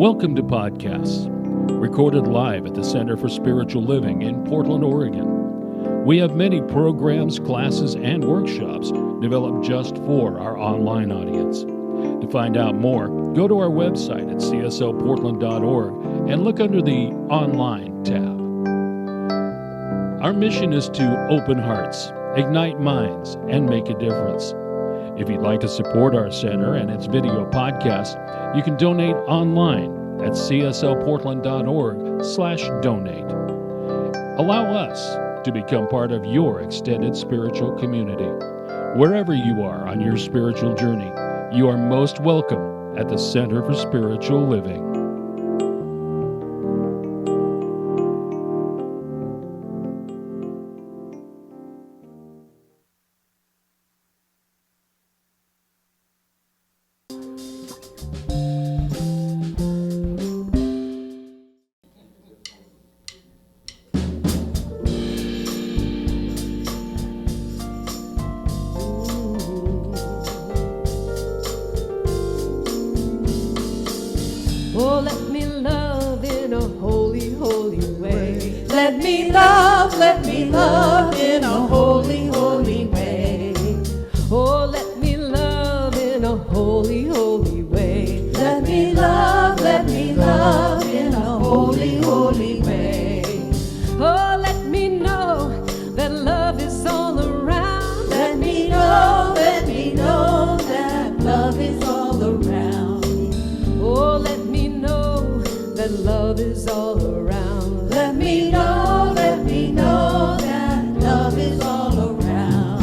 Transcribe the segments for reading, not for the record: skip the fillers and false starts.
Welcome to podcasts, recorded live at the Center for Spiritual Living in Portland, Oregon. We have many programs, classes, and workshops developed just for our online audience. To find out more, go to our website at cslportland.org and look under the Online tab. Our mission is to open hearts, ignite minds, and make a difference. If you'd like to support our center and its video podcast, you can donate online at cslportland.org/donate. Allow us to become part of your extended spiritual community. Wherever you are on your spiritual journey, you are most welcome at the Center for Spiritual Living. Oh, let me love in a holy, holy way. Let me love in a holy, holy way. Oh, let me love in a holy, holy way. Let me love in a holy, holy way. Oh, let me know that love is all around. Let me know that love is all around. Oh, let me know that love is all around. Let me know that love is all around.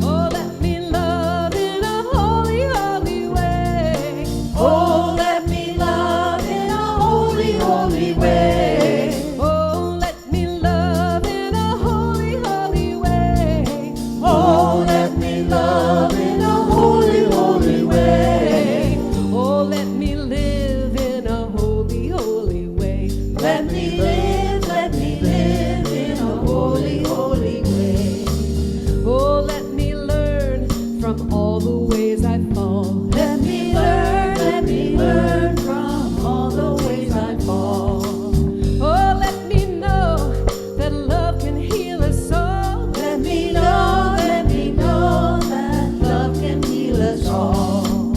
Oh, let me love in a holy, holy way. Oh, let me love in a holy, holy way. Oh, let me love in a holy, holy way. Oh, let me love in a holy, holy way. Oh, let me live in a holy, holy way. Let me live in a holy, holy way. Oh, let me learn from all the ways I fall. Let me learn from all the ways I fall. Oh, let me know that love can heal us all. Let me know that love can heal us all.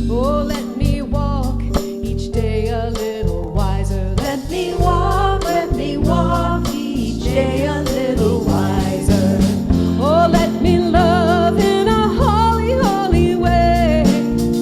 Oh, let me walk each day a little wiser. Let me walk each day a little wiser. Oh, let me love in a holy, holy way.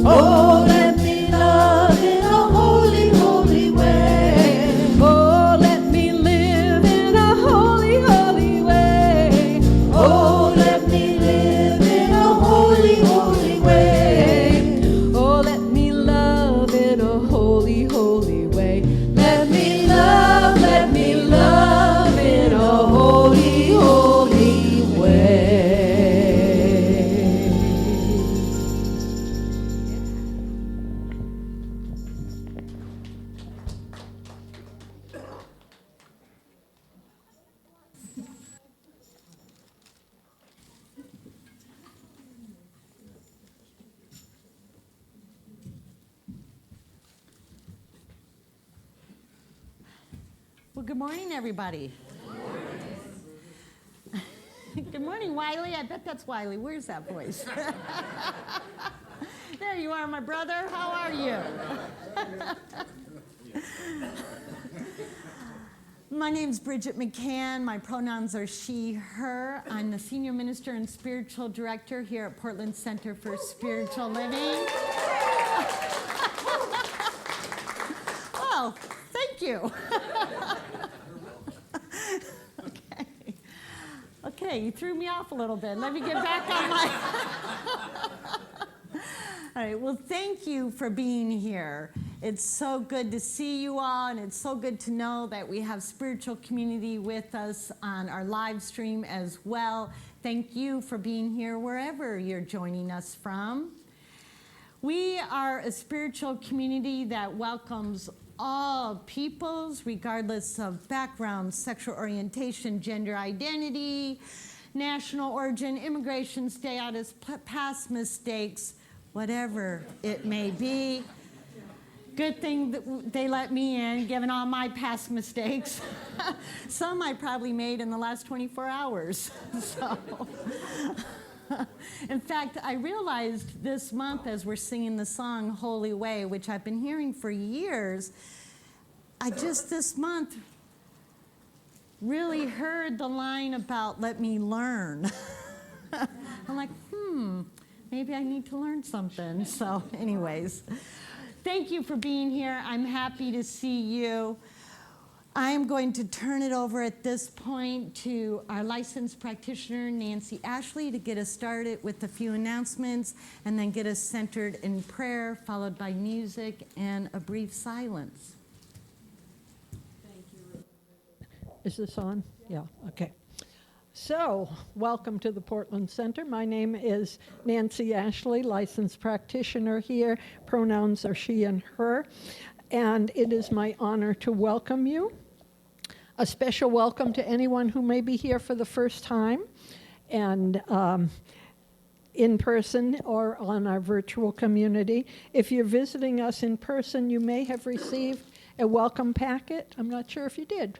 Oh, let me love in a holy, holy way. Oh, let me live in a holy, holy way. Oh, let me live in a holy, holy way. Oh, let me love in a holy, holy way. Let me love in a holy, holy way. Well, good morning, everybody. Good morning, Wiley. I bet that's Wiley. Where's that voice? There you are, my brother. How are you? My name's Bridget McCann. My pronouns are she, her. I'm the Senior Minister and Spiritual Director here at Portland Center for Spiritual Living. Well, thank you. Okay, you threw me off a little bit. Let me get back on my... All right, well, thank you for being here. It's so good to see you all, and it's so good to know that we have spiritual community with us on our live stream as well. Thank you for being here wherever you're joining us from. We are a spiritual community that welcomes all peoples, regardless of background, sexual orientation, gender identity, national origin, immigration status, past mistakes, whatever it may be. Good thing that they let me in, given all my past mistakes. Some I probably made in the last 24 hours. So, in fact, I realized this month as we're singing the song Holy Way, which I've been hearing for years, I just this month really heard the line about let me learn. I'm like, maybe I need to learn something. So anyways. Thank you for being here. I'm happy to see you. I am going to turn it over at this point to our licensed practitioner, Nancy Ashley, to get us started with a few announcements and then get us centered in prayer, followed by music and a brief silence. Thank you. Is this on? Yeah, okay. So, welcome to the Portland Center. My name is Nancy Ashley, licensed practitioner here. Pronouns are she and her. And it is my honor to welcome you. A special welcome to anyone who may be here for the first time, and in person or on our virtual community. If you're visiting us in person, you may have received a welcome packet. I'm not sure if you did.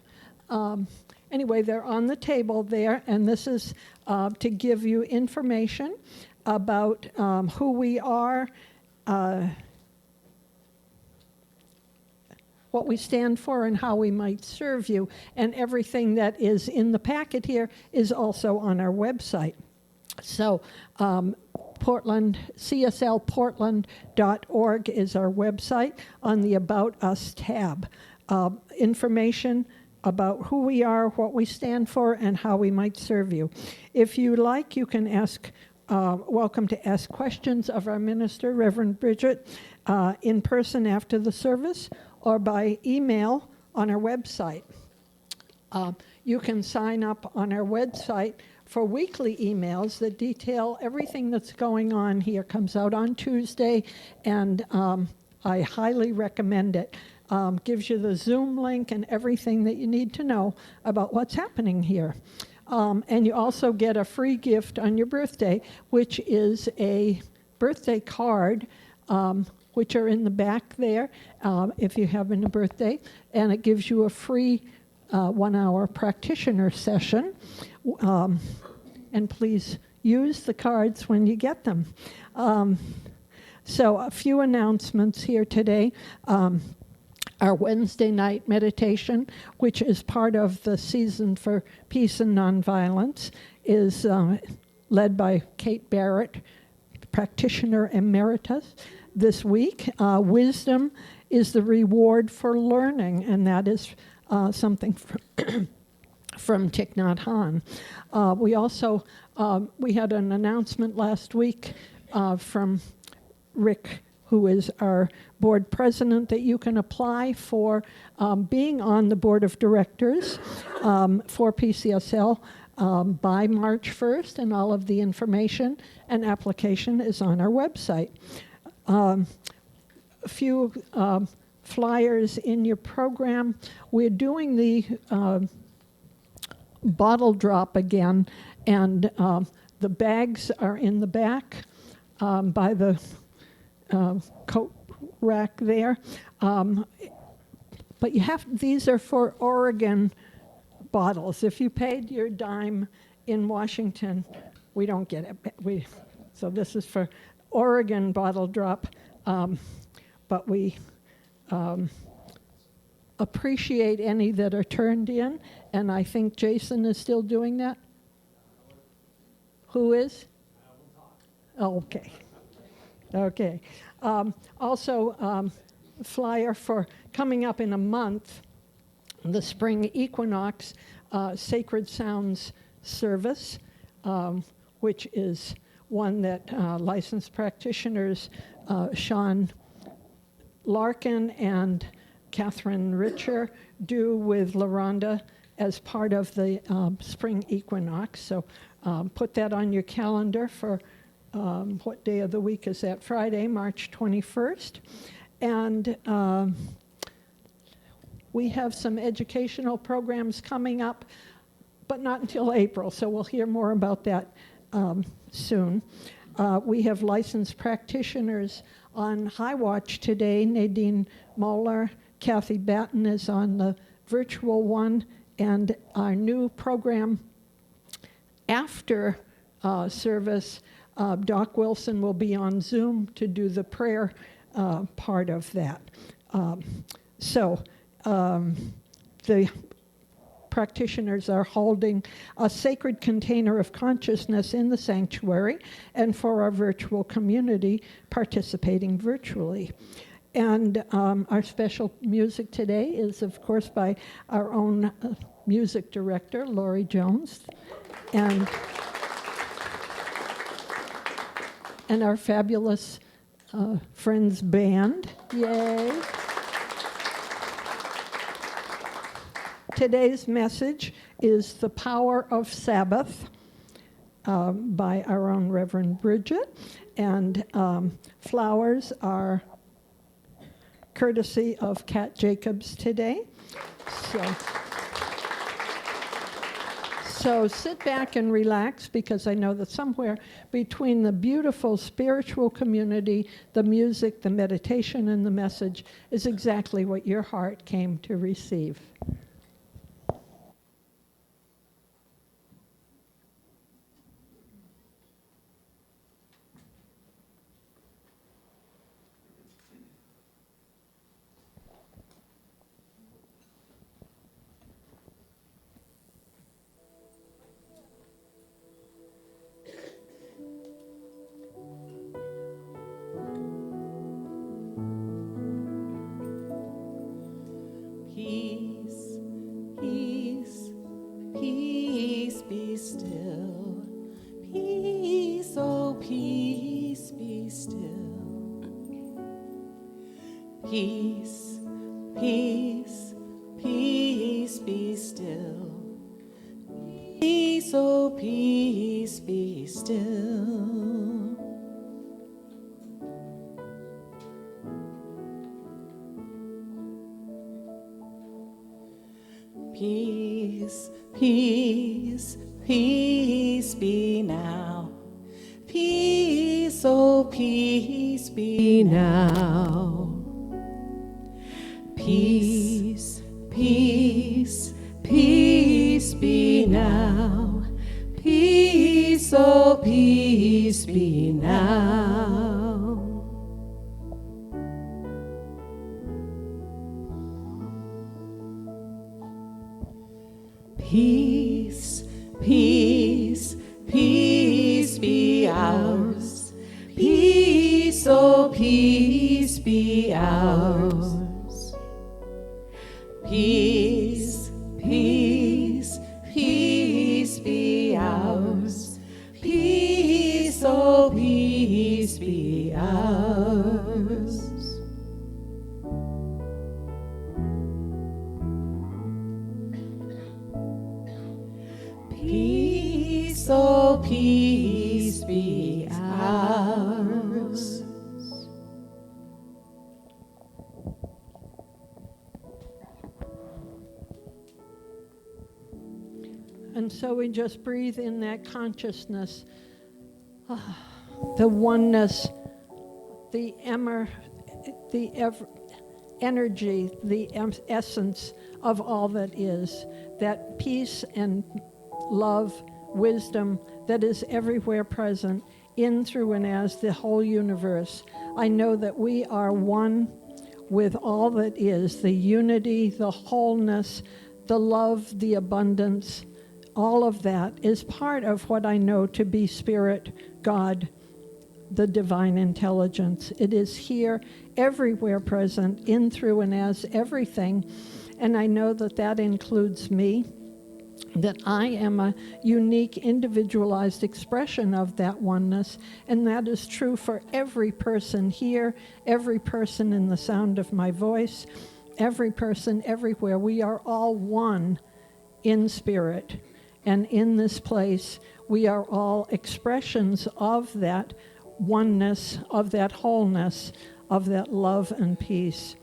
Anyway, they're on the table there, and this is to give you information about who we are, what we stand for, and how we might serve you. And everything that is in the packet here is also on our website. So CSLportland.org is our website. On the About Us tab, information about who we are, what we stand for, and how we might serve you. If you like, you can welcome to ask questions of our minister, Reverend Bridget, in person after the service, or by email on our website. You can sign up on our website for weekly emails that detail everything that's going on here. Comes out on Tuesday, and I highly recommend it. Gives you the Zoom link and everything that you need to know about what's happening here. And you also get a free gift on your birthday, which is a birthday card, which are in the back there if you're having a birthday. And it gives you a free 1-hour practitioner session. And please use the cards when you get them. So a few announcements here today. Our Wednesday night meditation, which is part of the Season for Peace and Nonviolence, is led by Kate Barrett, practitioner emeritus. This week, wisdom is the reward for learning, and that is something from Thich Nhat Hanh. We also we had an announcement last week from Rick, who is our board president, that you can apply for being on the board of directors for PCSL by March 1st, and all of the information and application is on our website. A few flyers in your program. We're doing the bottle drop again, and the bags are in the back by the coat rack there. But these are for Oregon bottles. If you paid your dime in Washington, we don't get it. So this is for Oregon bottle drop, but we appreciate any that are turned in, and I think Jason is still doing that. Who is? Oh, okay. Okay. Also, flyer for coming up in a month, the spring equinox Sacred Sounds service, which is one that licensed practitioners Sean Larkin and Catherine Richer do with LaRonda as part of the spring equinox. So put that on your calendar for what day of the week is that? Friday, March 21st. And we have some educational programs coming up, but not until April, so we'll hear more about that soon. We have licensed practitioners on High Watch today. Nadine Moeller, Kathy Batten is on the virtual one, and our new program after service, Doc Wilson will be on Zoom to do the prayer part of that. The practitioners are holding a sacred container of consciousness in the sanctuary and for our virtual community participating virtually. And our special music today is, of course, by our own music director, Lauri Jones, and our fabulous Friends Band. Yay! Today's message is The Power of Sabbath by our own Reverend Bridget, and flowers are courtesy of Kat Jacobs today. So sit back and relax, because I know that somewhere between the beautiful spiritual community, the music, the meditation, and the message is exactly what your heart came to receive. Peace, peace, peace be still. Peace, oh peace be still. Peace, peace, peace be still. Peace, oh peace be still. Peace, peace, peace be now. Peace, oh peace be now. Peace, peace, peace be now. Peace, oh peace be now. Peace, peace, peace be ours. Peace, oh peace be ours. Peace, peace, peace be ours. Peace, oh peace be ours. Peace, oh peace be ours. And so we just breathe in that consciousness, the oneness, the energy, the essence of all that is, that peace and love, wisdom that is everywhere present, in, through, and as the whole universe. I know that we are one with all that is, the unity, the wholeness, the love, the abundance. All of that is part of what I know to be Spirit, God, the divine intelligence. It is here, everywhere present, in, through, and as everything. And I know that that includes me, that I am a unique, individualized expression of that oneness, and that is true for every person here, every person in the sound of my voice, every person everywhere. We are all one in spirit, and in this place, we are all expressions of that oneness, of that wholeness, of that love and peace.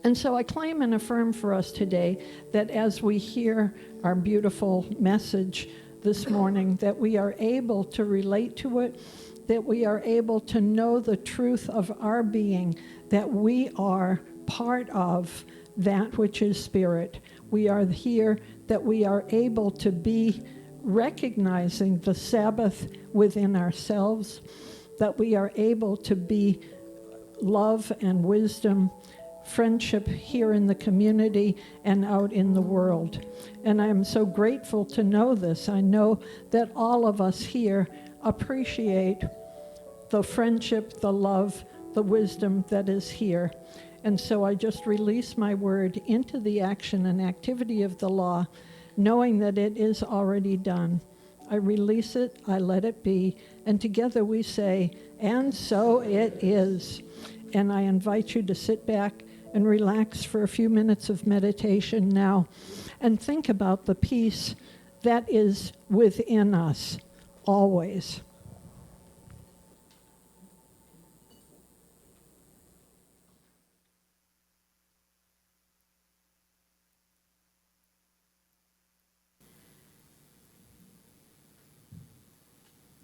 And so I claim and affirm for us today that as we hear our beautiful message, this morning, that we are able to relate to it, that we are able to know the truth of our being, that we are part of that which is spirit. We are here, that we are able to be recognizing the Sabbath within ourselves, that we are able to be love and wisdom, friendship here in the community and out in the world. And I am so grateful to know this. I know that all of us here appreciate the friendship, the love, the wisdom that is here. And so I just release my word into the action and activity of the law, knowing that it is already done. I release it, I let it be, and together we say, and so it is. And I invite you to sit back and relax for a few minutes of meditation now and think about the peace that is within us always.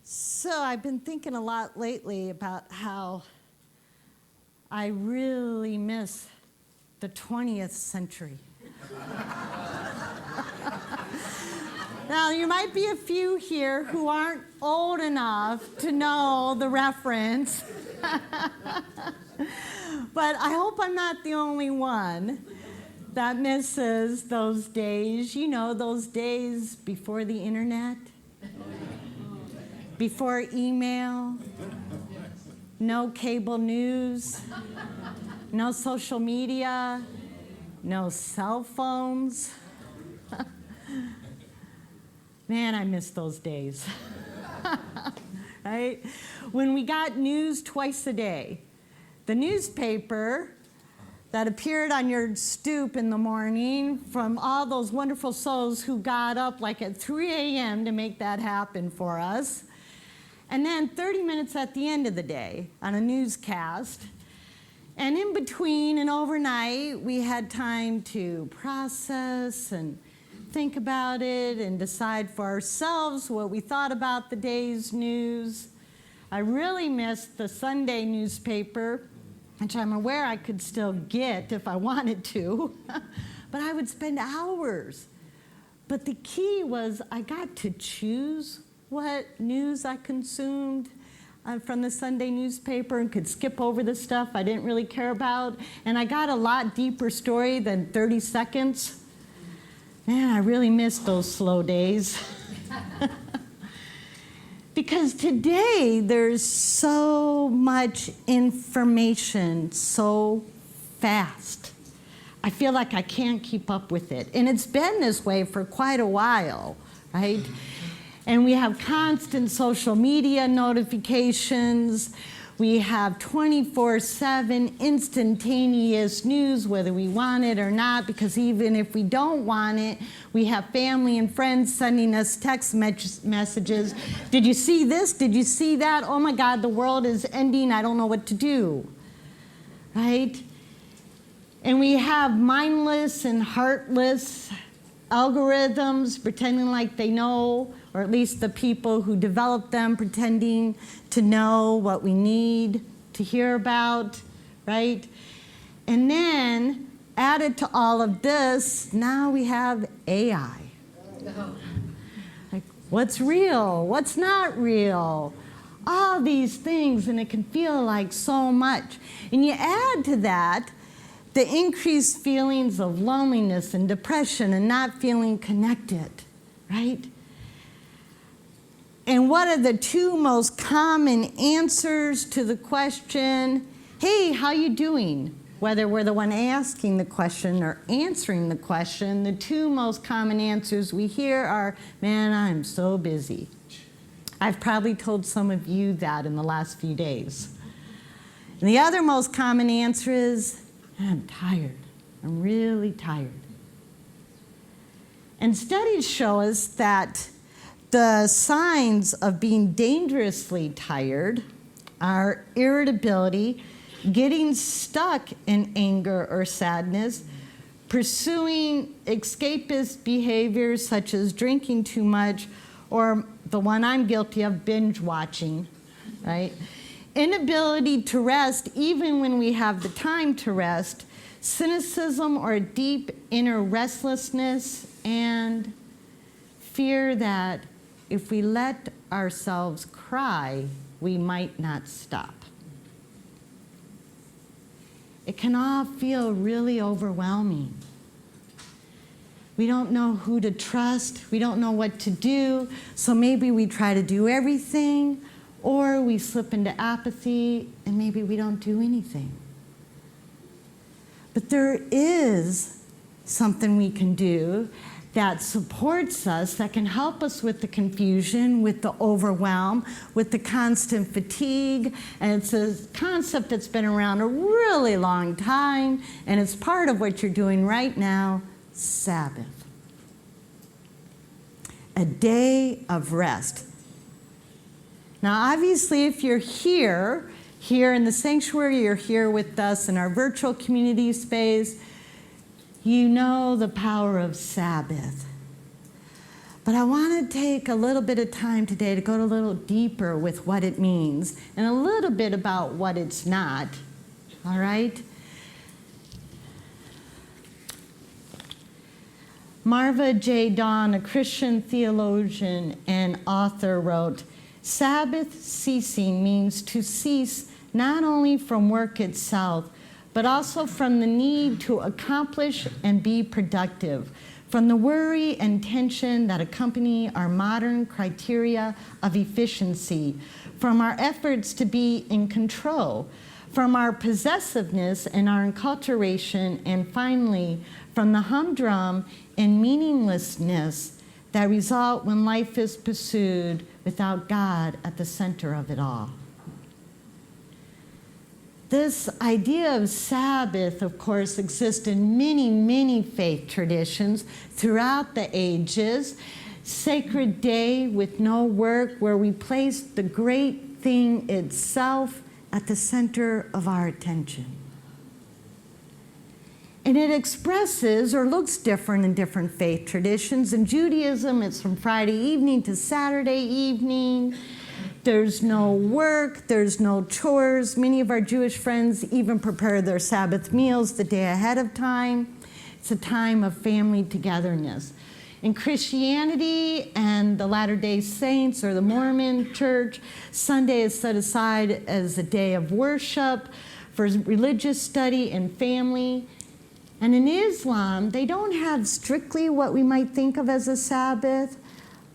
So I've been thinking a lot lately about how I really miss the 20th century. Now, there might be a few here who aren't old enough to know the reference, but I hope I'm not the only one that misses those days, you know, those days before the internet, before email, no cable news, no social media, no cell phones. Man, I miss those days. Right? When we got news twice a day, the newspaper that appeared on your stoop in the morning from all those wonderful souls who got up like at 3 a.m. to make that happen for us. And then 30 minutes at the end of the day on a newscast. And in between and overnight, we had time to process and think about it and decide for ourselves what we thought about the day's news. I really missed the Sunday newspaper, which I'm aware I could still get if I wanted to, but I would spend hours. But the key was I got to choose what news I consumed from the Sunday newspaper and could skip over the stuff I didn't really care about. And I got a lot deeper story than 30 seconds. Man, I really missed those slow days. Because today there's so much information so fast. I feel like I can't keep up with it. And it's been this way for quite a while, right? And we have constant social media notifications. We have 24/7 instantaneous news, whether we want it or not, because even if we don't want it, we have family and friends sending us text messages. Did you see this? Did you see that? Oh my God, the world is ending. I don't know what to do, right? And we have mindless and heartless algorithms pretending like they know, or at least the people who develop them pretending to know what we need to hear about, right? And then, added to all of this, now we have AI. Like, what's real? What's not real? All these things, and it can feel like so much. And you add to that the increased feelings of loneliness and depression and not feeling connected, right? And what are the two most common answers to the question, hey, how you doing? Whether we're the one asking the question or answering the question, the two most common answers we hear are, man, I'm so busy. I've probably told some of you that in the last few days. And the other most common answer is, I'm tired. I'm really tired. And studies show us that the signs of being dangerously tired are irritability, getting stuck in anger or sadness, pursuing escapist behaviors such as drinking too much, or the one I'm guilty of, binge watching, right? Inability to rest even when we have the time to rest, cynicism or a deep inner restlessness, and fear that if we let ourselves cry, we might not stop. It can all feel really overwhelming. We don't know who to trust, we don't know what to do, so maybe we try to do everything, or we slip into apathy and maybe we don't do anything. But there is something we can do that supports us, that can help us with the confusion, with the overwhelm, with the constant fatigue. And it's a concept that's been around a really long time, and it's part of what you're doing right now, Sabbath. A day of rest. Now, obviously, if you're here in the sanctuary, you're here with us in our virtual community space, you know the power of Sabbath. But I want to take a little bit of time today to go a little deeper with what it means and a little bit about what it's not, all right? Marva J. Dawn, a Christian theologian and author, wrote, "Sabbath ceasing means to cease not only from work itself, but also from the need to accomplish and be productive, from the worry and tension that accompany our modern criteria of efficiency, from our efforts to be in control, from our possessiveness and our enculturation, and finally, from the humdrum and meaninglessness that result when life is pursued without God at the center of it all." This idea of Sabbath, of course, exists in many, many faith traditions throughout the ages. Sacred day with no work, where we place the great thing itself at the center of our attention. And it expresses or looks different in different faith traditions. In Judaism, it's from Friday evening to Saturday evening. There's no work, there's no chores. Many of our Jewish friends even prepare their Sabbath meals the day ahead of time. It's a time of family togetherness. In Christianity and the Latter-day Saints or the Mormon Church, Sunday is set aside as a day of worship for religious study and family. And in Islam, they don't have strictly what we might think of as a Sabbath,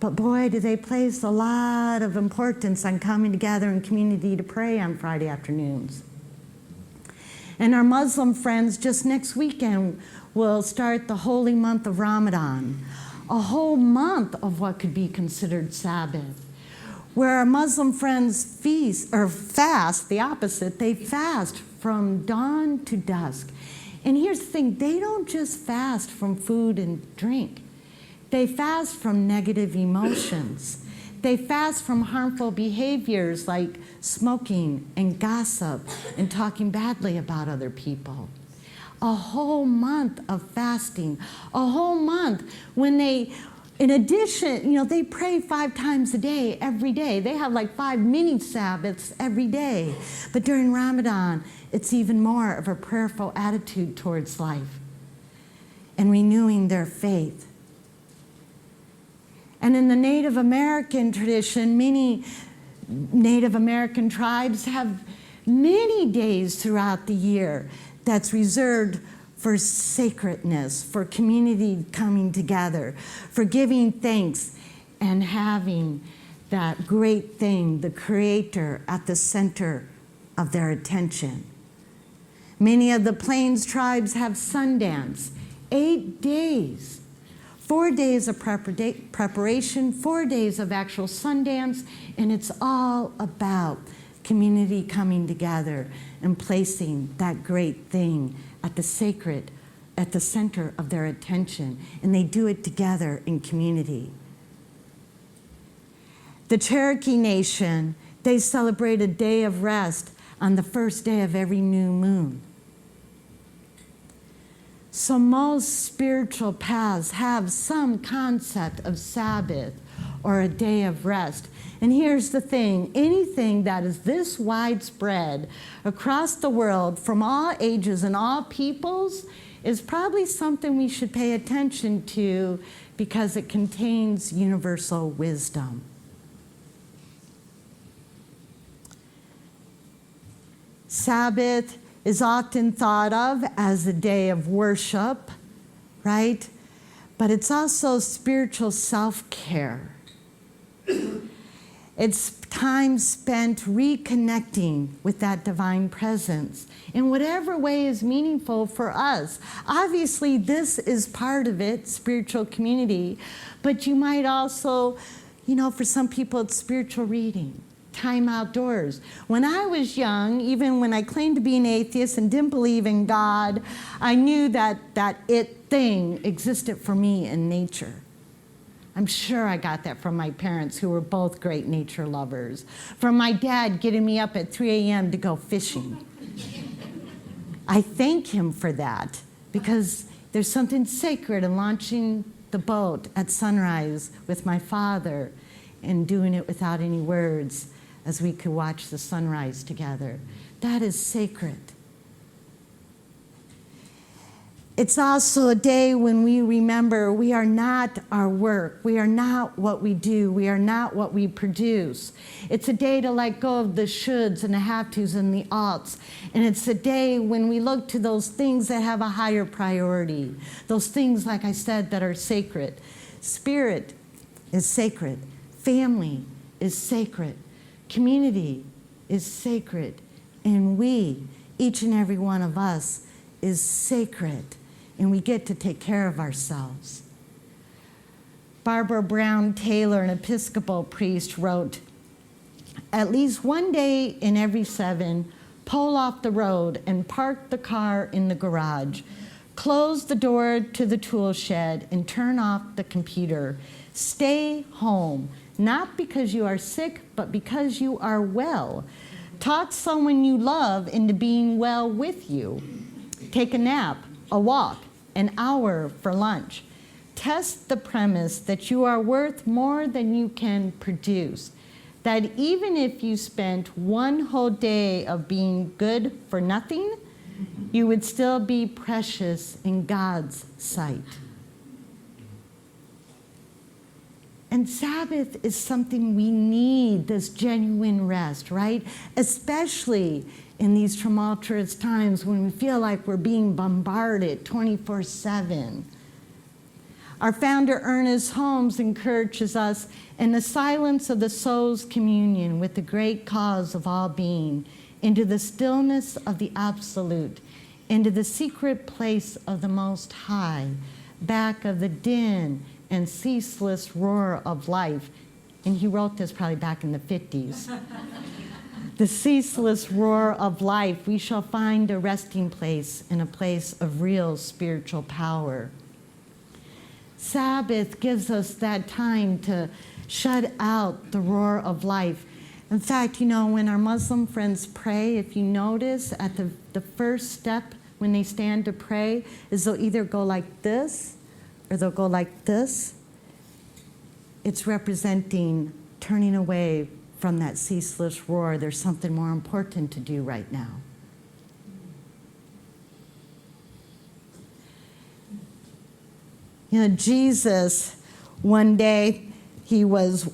but boy, do they place a lot of importance on coming together in community to pray on Friday afternoons. And our Muslim friends, just next weekend, will start the holy month of Ramadan, a whole month of what could be considered Sabbath, where our Muslim friends fast, the opposite, they fast from dawn to dusk. And here's the thing, they don't just fast from food and drink. They fast from negative emotions. They fast from harmful behaviors like smoking and gossip and talking badly about other people. A whole month of fasting, a whole month when they, in addition, they pray 5 times a day, every day. They have like 5 mini Sabbaths every day. But during Ramadan, it's even more of a prayerful attitude towards life and renewing their faith. And in the Native American tradition, many Native American tribes have many days throughout the year that's reserved for sacredness, for community coming together, for giving thanks and having that great thing, the Creator, at the center of their attention. Many of the Plains tribes have Sundance, 8 days. 4 days of preparation, 4 days of actual Sundance, and it's all about community coming together and placing that great thing at the sacred, at the center of their attention, and they do it together in community. The Cherokee Nation, they celebrate a day of rest on the first day of every new moon. So most spiritual paths have some concept of Sabbath or a day of rest. And here's the thing, anything that is this widespread across the world from all ages and all peoples is probably something we should pay attention to because it contains universal wisdom. Sabbath is often thought of as a day of worship, right? But it's also spiritual self-care. It's time spent reconnecting with that divine presence in whatever way is meaningful for us. Obviously, this is part of it, spiritual community, but you might also, for some people, it's spiritual reading, time outdoors. When I was young, even when I claimed to be an atheist and didn't believe in God, I knew that it thing existed for me in nature. I'm sure I got that from my parents, who were both great nature lovers. From my dad getting me up at 3 a.m. to go fishing. I thank him for that, because there's something sacred in launching the boat at sunrise with my father and doing it without any words as we could watch the sunrise together. That is sacred. It's also a day when we remember we are not our work. We are not what we do. We are not what we produce. It's a day to let go of the shoulds and the have-tos and the oughts. And it's a day when we look to those things that have a higher priority. Those things, like I said, that are sacred. Spirit is sacred. Family is sacred. Community is sacred. And we, each and every one of us, is sacred. And we get to take care of ourselves. Barbara Brown Taylor, an Episcopal priest, wrote, "At least one day in every 7, pull off the road and park the car in the garage. Close the door to the tool shed and turn off the computer. Stay home, not because you are sick, but because you are well. Talk someone you love into being well with you. Take a nap, a walk, an hour for lunch. Test the premise that you are worth more than you can produce. That even if you spent one whole day of being good for nothing, you would still be precious in God's sight." And Sabbath is something we need, this genuine rest, right? Especially in these tumultuous times when we feel like we're being bombarded 24/7. Our founder, Ernest Holmes, encourages us in the silence of the soul's communion with the great cause of all being, into the stillness of the absolute, into the secret place of the Most High, back of the din and ceaseless roar of life. And he wrote this probably back in the 50s. The ceaseless roar of life, we shall find a resting place and a place of real spiritual power. Sabbath gives us that time to shut out the roar of life. In fact, when our Muslim friends pray, if you notice at the first step when they stand to pray, is they'll either go like this or they'll go like this. It's representing turning away from that ceaseless roar. There's something more important to do right now. Jesus, one day, he was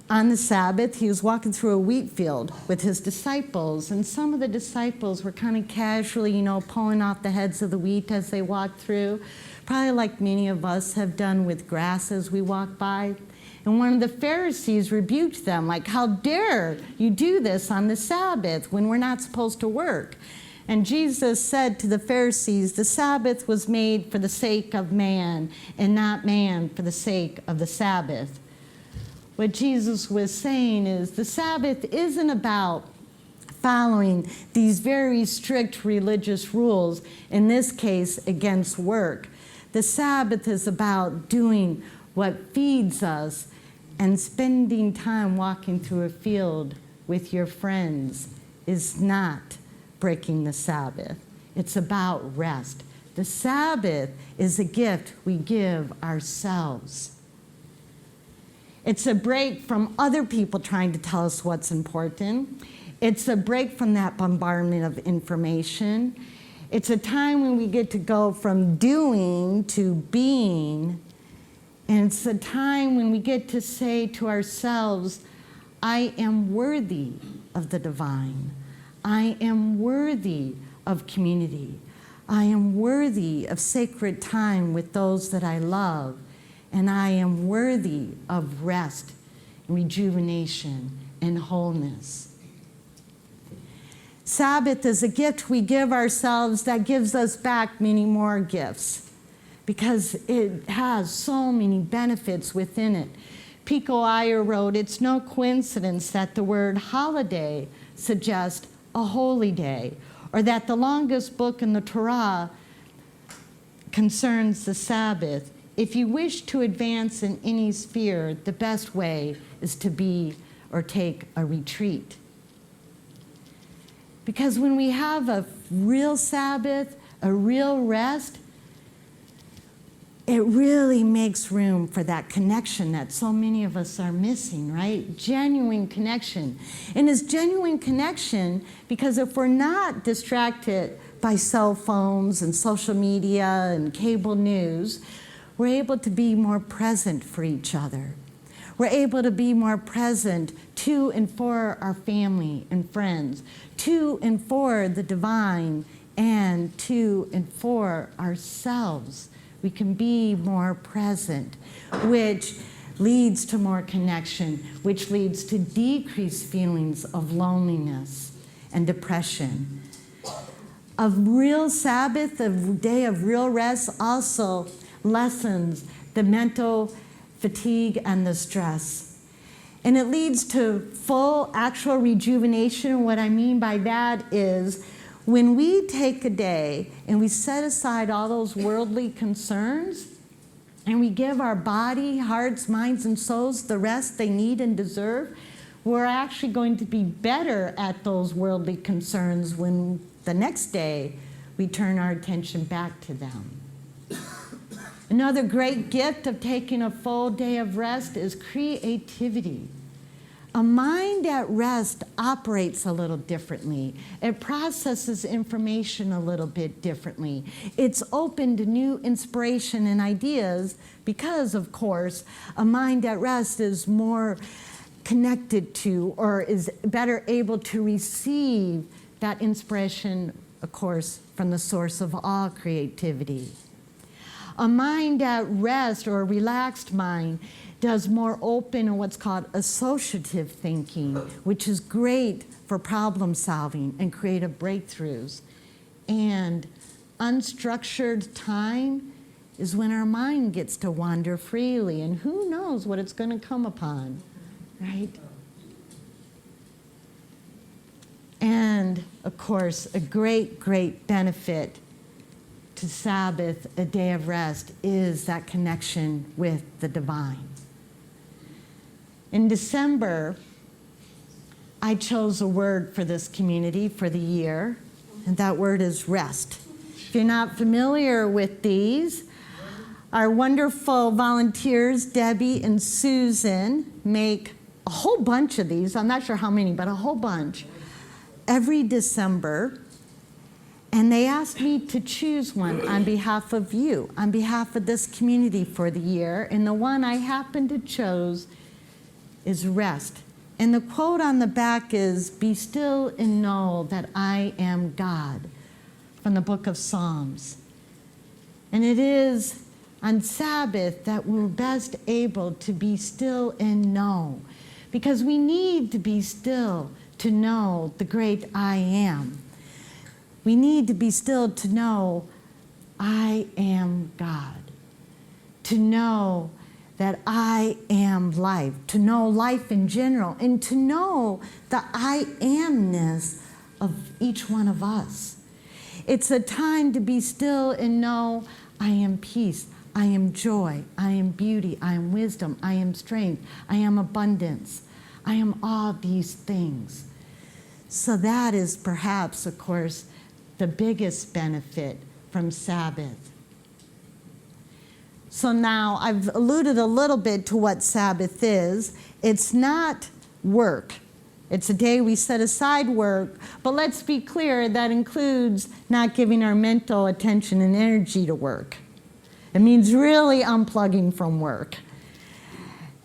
on the Sabbath, he was walking through a wheat field with his disciples, and some of the disciples were kind of casually, pulling off the heads of the wheat as they walked through, probably like many of us have done with grass as we walk by. And one of the Pharisees rebuked them, like, "How dare you do this on the Sabbath when we're not supposed to work?" And Jesus said to the Pharisees, "The Sabbath was made for the sake of man, and not man for the sake of the Sabbath." What Jesus was saying is the Sabbath isn't about following these very strict religious rules, in this case, against work. The Sabbath is about doing what feeds us and spending time walking through a field with your friends is not breaking the Sabbath. It's about rest. The Sabbath is a gift we give ourselves. It's a break from other people trying to tell us what's important. It's a break from that bombardment of information. It's a time when we get to go from doing to being. And it's a time when we get to say to ourselves, I am worthy of the divine. I am worthy of community. I am worthy of sacred time with those that I love. And I am worthy of rest, and rejuvenation, and wholeness. Sabbath is a gift we give ourselves that gives us back many more gifts, because it has so many benefits within it. Pico Iyer wrote, "It's no coincidence that the word holiday suggests a holy day, or that the longest book in the Torah concerns the Sabbath. If you wish to advance in any sphere, the best way is to be or take a retreat." Because when we have a real Sabbath, a real rest, it really makes room for that connection that so many of us are missing, right? Genuine connection. And it's genuine connection because if we're not distracted by cell phones and social media and cable news, we're able to be more present for each other. We're able to be more present to and for our family and friends, to and for the divine, and to and for ourselves. We can be more present, which leads to more connection, which leads to decreased feelings of loneliness and depression. A real Sabbath, a day of real rest, also lessens the mental fatigue and the stress. And it leads to full actual rejuvenation. What I mean by that is when we take a day and we set aside all those worldly concerns and we give our body, hearts, minds, and souls the rest they need and deserve, we're actually going to be better at those worldly concerns when the next day we turn our attention back to them. Another great gift of taking a full day of rest is creativity. A mind at rest operates a little differently. It processes information a little bit differently. It's open to new inspiration and ideas because, of course, a mind at rest is more connected to or is better able to receive that inspiration, of course, from the source of all creativity. A mind at rest or a relaxed mind does more open and what's called associative thinking, which is great for problem solving and creative breakthroughs. And unstructured time is when our mind gets to wander freely, and who knows what it's going to come upon, right? And, of course, a great, great benefit to Sabbath, a day of rest, is that connection with the divine. In December, I chose a word for this community for the year, and that word is rest. If you're not familiar with these, our wonderful volunteers, Debbie and Susan, make a whole bunch of these. I'm not sure how many, but a whole bunch, every December. And they asked me to choose one on behalf of you, on behalf of this community for the year. And the one I happened to choose is rest. And the quote on the back is, "Be still and know that I am God," from the book of Psalms. And it is on Sabbath that we're best able to be still and know, because we need to be still to know the great I am. We need to be still to know I am God, to know that I am life, to know life in general, and to know the I amness of each one of us. It's a time to be still and know I am peace, I am joy, I am beauty, I am wisdom, I am strength, I am abundance, I am all these things. So that is perhaps, of course, the biggest benefit from Sabbath. So now I've alluded a little bit to what Sabbath is. It's not work. It's a day we set aside work, but let's be clear, that includes not giving our mental attention and energy to work. It means really unplugging from work.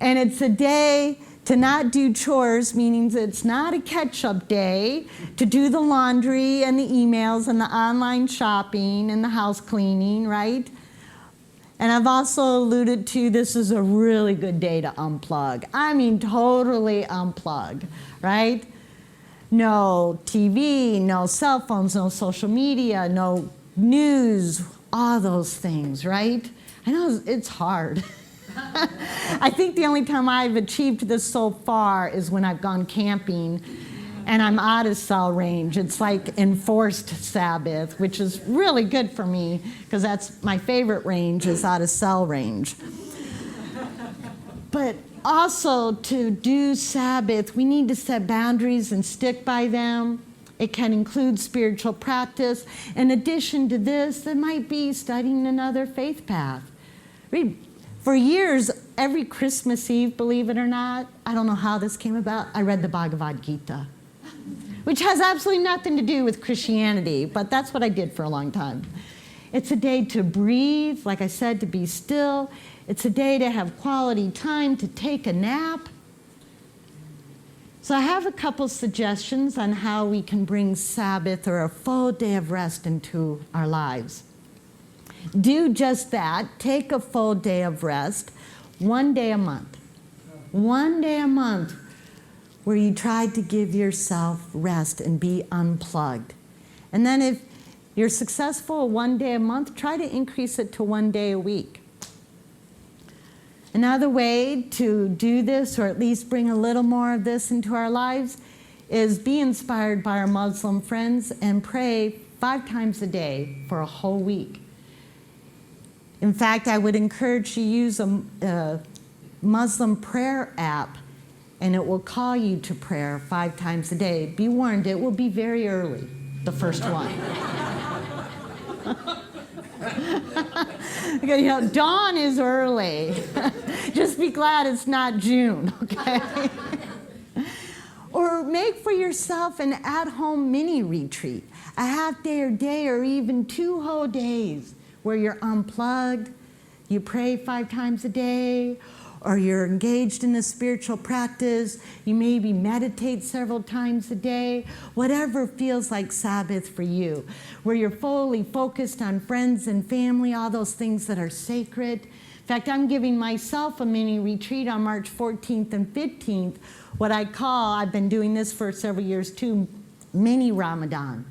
And it's a day to not do chores, meaning it's not a catch-up day to do the laundry and the emails and the online shopping and the house cleaning, right? And I've also alluded to this is a really good day to unplug. I mean, totally unplug, right? No TV, no cell phones, no social media, no news, all those things, right? I know it's hard. I think the only time I've achieved this so far is when I've gone camping and I'm out of cell range. It's like enforced Sabbath, which is really good for me because that's my favorite range, is out of cell range. But also to do Sabbath, we need to set boundaries and stick by them. It can include spiritual practice. In addition to this, it might be studying another faith path. For years, every Christmas Eve, believe it or not, I don't know how this came about, I read the Bhagavad Gita, which has absolutely nothing to do with Christianity, but that's what I did for a long time. It's a day to breathe, like I said, to be still. It's a day to have quality time, to take a nap. So I have a couple suggestions on how we can bring Sabbath or a full day of rest into our lives. Do just that. Take a full day of rest, 1 day a month. 1 day a month where you try to give yourself rest and be unplugged. And then if you're successful 1 day a month, try to increase it to 1 day a week. Another way to do this, or at least bring a little more of this into our lives, is be inspired by our Muslim friends and pray 5 times a day for a whole week. In fact, I would encourage you to use a Muslim prayer app, and it will call you to prayer 5 times a day. Be warned, it will be very early, the first one. You know, dawn is early. Just be glad it's not June, okay? Or make for yourself an at-home mini retreat, a half day or day, or even 2 whole days where you're unplugged, you pray 5 times a day, or you're engaged in a spiritual practice, you maybe meditate several times a day, whatever feels like Sabbath for you, where you're fully focused on friends and family, all those things that are sacred. In fact, I'm giving myself a mini retreat on March 14th and 15th, what I call, I've been doing this for several years too, mini Ramadan,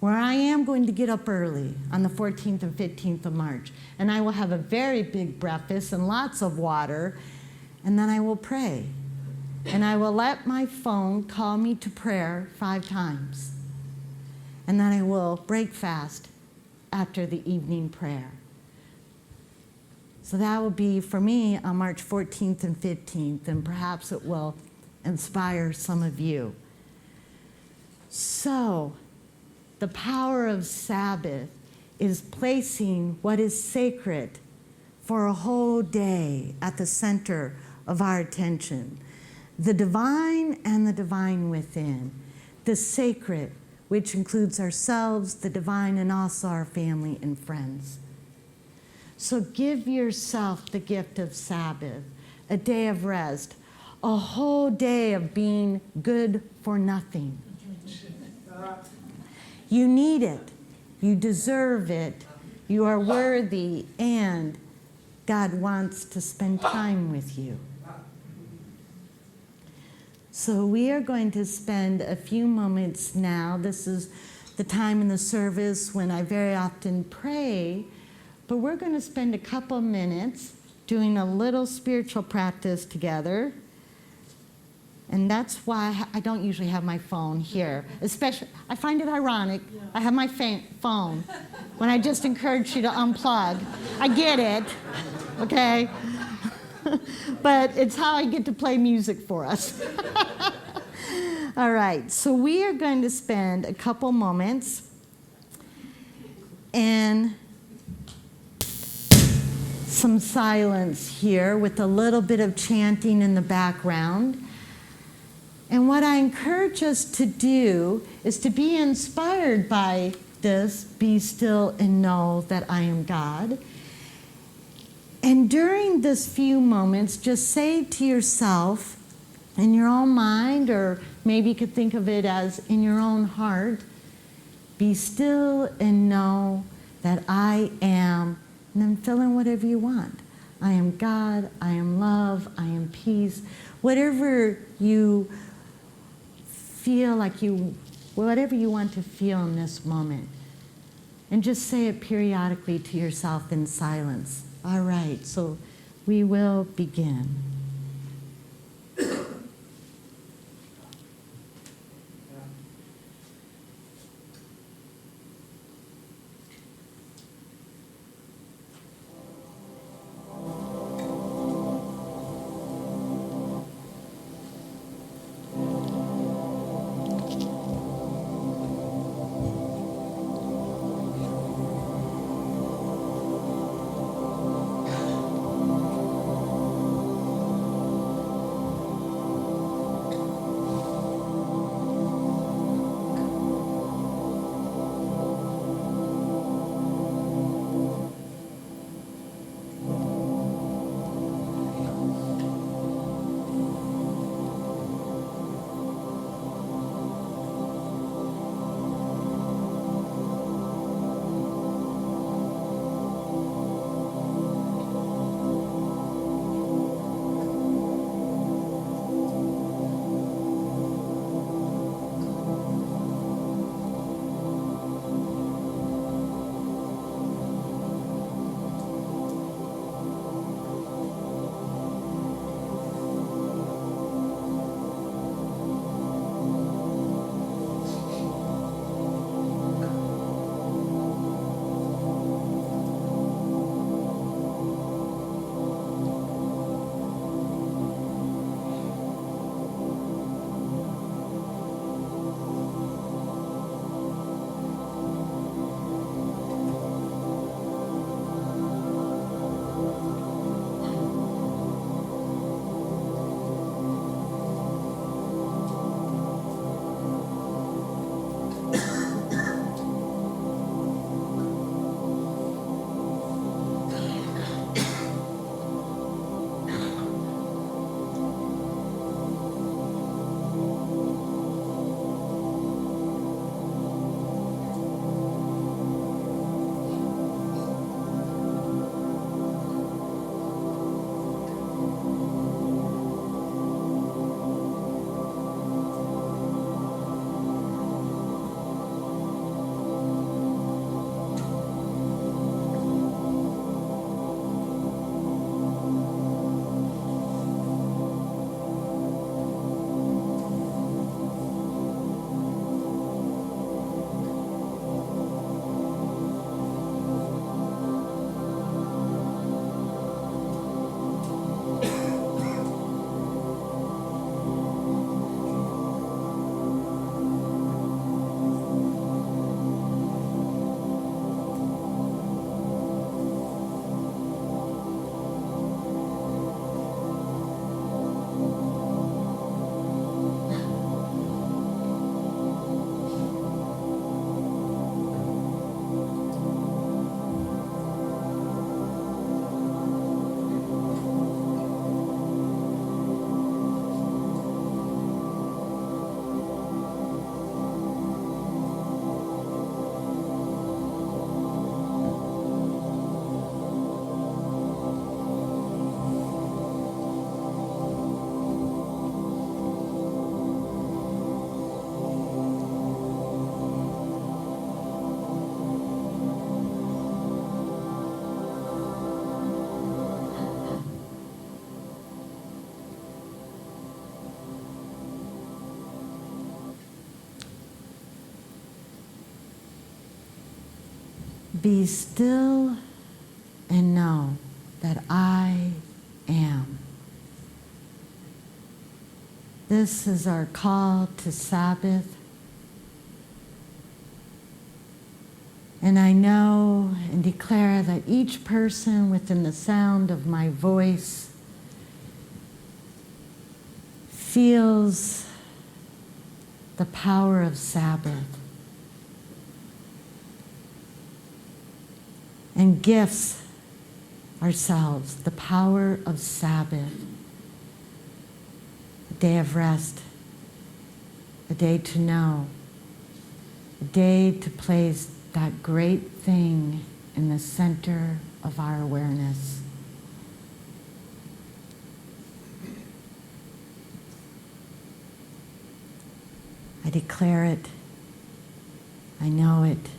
where I am going to get up early on the 14th and 15th of March. And I will have a very big breakfast and lots of water, and then I will pray. And I will let my phone call me to prayer 5 times. And then I will break fast after the evening prayer. So that will be for me on March 14th and 15th, and perhaps it will inspire some of you. So, the power of Sabbath is placing what is sacred for a whole day at the center of our attention. The divine and the divine within. The sacred, which includes ourselves, the divine, and also our family and friends. So give yourself the gift of Sabbath, a day of rest, a whole day of being good for nothing. You need it. You deserve it. You are worthy, and God wants to spend time with you. So we are going to spend a few moments now. This is the time in the service when I very often pray, but we're going to spend a couple minutes doing a little spiritual practice together. And that's why I don't usually have my phone here. Especially, I find it ironic. I have my phone when I just encourage you to unplug. I get it, okay? But it's how I get to play music for us. All right, so we are going to spend a couple moments and some silence here with a little bit of chanting in the background. And what I encourage us to do is to be inspired by this, be still and know that I am God. And during this few moments, just say to yourself in your own mind, or maybe you could think of it as in your own heart, be still and know that I am, and then fill in whatever you want. I am God, I am love, I am peace. Whatever you feel like whatever you want to feel in this moment. And just say it periodically to yourself in silence. All right, so we will begin. Be still and know that I am. This is our call to Sabbath. And I know and declare that each person within the sound of my voice feels the power of Sabbath and gifts ourselves the power of Sabbath, a day of rest, a day to know, a day to place that great thing in the center of our awareness. I declare it. I know it.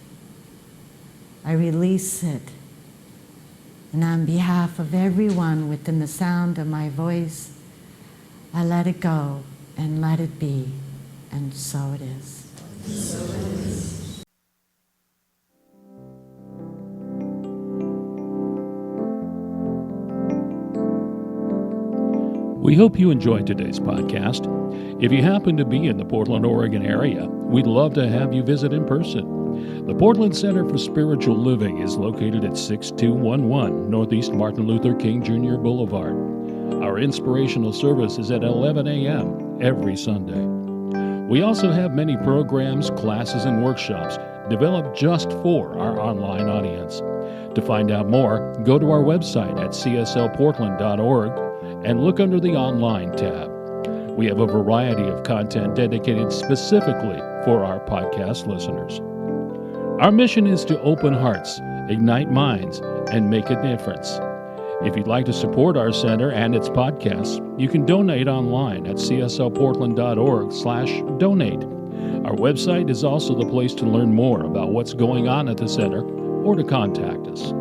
I release it. And on behalf of everyone within the sound of my voice, I let it go and let it be. And so it is. So it is. We hope you enjoyed today's podcast. If you happen to be in the Portland, Oregon area, we'd love to have you visit in person. The Portland Center for Spiritual Living is located at 6211 Northeast Martin Luther King Jr. Boulevard. Our inspirational service is at 11 a.m. every Sunday. We also have many programs, classes, and workshops developed just for our online audience. To find out more, go to our website at cslportland.org and look under the Online tab. We have a variety of content dedicated specifically for our podcast listeners. Our mission is to open hearts, ignite minds, and make a difference. If you'd like to support our center and its podcasts, you can donate online at cslportland.org/donate. Our website is also the place to learn more about what's going on at the center or to contact us.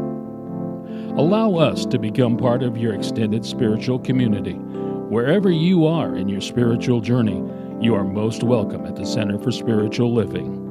Allow us to become part of your extended spiritual community. Wherever you are in your spiritual journey, you are most welcome at the Center for Spiritual Living.